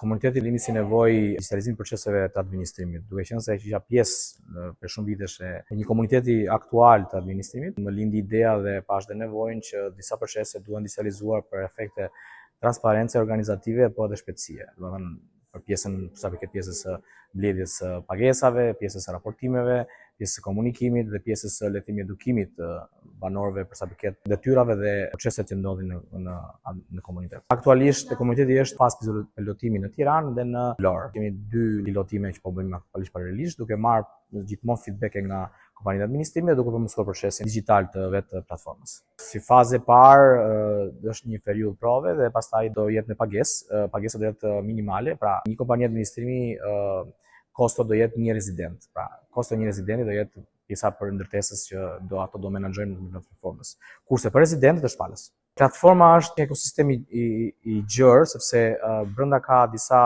Komuniteti lindi si nevojë digitalizimit të proceseve të administrimit, duke qenë se isha pjesë për shumë vitesh e një komuniteti aktual të administrimit, më lindi ideja dhe pash dhe nevojën që disa procese duhen digitalizuar për efekte transparence organizative po edhe shpejtësie. Do të thënë për pjesën sa përket pjesës së mbledhjes së pagesave, pjesës së raportimeve, pjesës së komunikimit dhe pjesës së le të themi edukimit të banorëve për sa përket detyrave dhe proceset që ndodhin në komunitet. Aktualisht komuniteti është pas pilotimi në Tiranë dhe në Vlorë. Kemi 2 pilotime që po bëjmë aktualisht paralelisht, duke marrë gjithmonë feedback nga kompanitë administrimi dhe duke përmirësuar procesin digjital të vetë platformës. Si fazë e parë është një periudhë prove dhe pastaj do jetë në pagesë. Pagesa do jetë minimale, pra një kompani administrimi kosto do jetë një rezident. Pra kosto një rezidenti do jetë pjesa për ndërtesës që ato do menaxhojnë në platformës. Kurse për rezidentët është palës. Platforma është një ekosistem i gjerë sepse brenda ka disa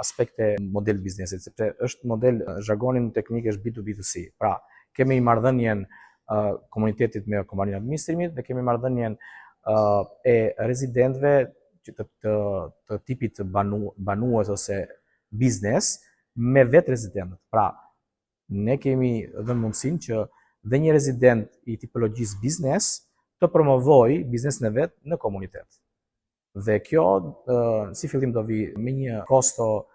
aspekte model biznesit, sepse është model zhargonin teknik është B2B2C. Pra kemi marrëdhënien komunitetit me kompaninë administrimit dhe kemi marrëdhënien e rezidentëve të tipit banues ose biznes me vetë rezidentët. Pra, ne kemi dhënë mundësinë që dhe një rezident i tipologjisë biznes të promovojë biznesin e vet në komunitet. Dhe kjo si fillim do vi me një kosto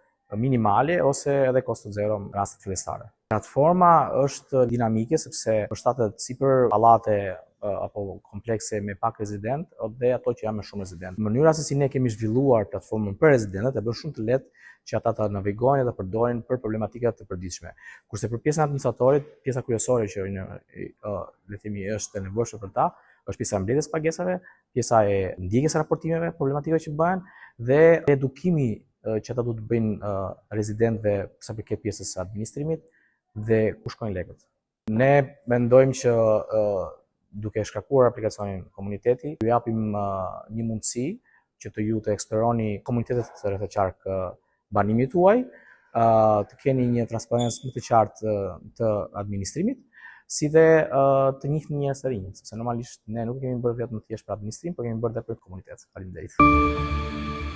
minimale ose edhe kosto zero në rastet fillestare. Platforma është dinamike sepse përshtatet si për pallate apo komplekse me pak rezident dhe ato që janë me shumë rezident. Mënyra se si ne kemi zhvilluar platformën për rezidentët e bën shumë të lehtë që ata ta navigojnë dhe përdorin për problematika të përditshme. Kurse për pjesën administratorit, pjesa kryesore që le të themi është e nevojshme për ta, është pjesa e mbledhjes pagesave, pjesa e ndjekjes së raportimeve, problematikave që bëhen dhe edukimi që ata duhet të bëjnë rezidentëve sa përket pjesës së administrimit dhe ku shkojnë lekët. Ne mendojmë që duke shkarkuar aplikacionin komuniteti, ju japim një mundësi që ju të eksploroni komunitetet rreth e qark banimit tuaj, të keni një transparencë më të qartë të administrimit, si dhe të njihni njerëz të rinj, sepse normalisht ne nuk kemi bërë vetëm thjesht për administrim, por kemi bërë edhe për komunitet. Faleminderit.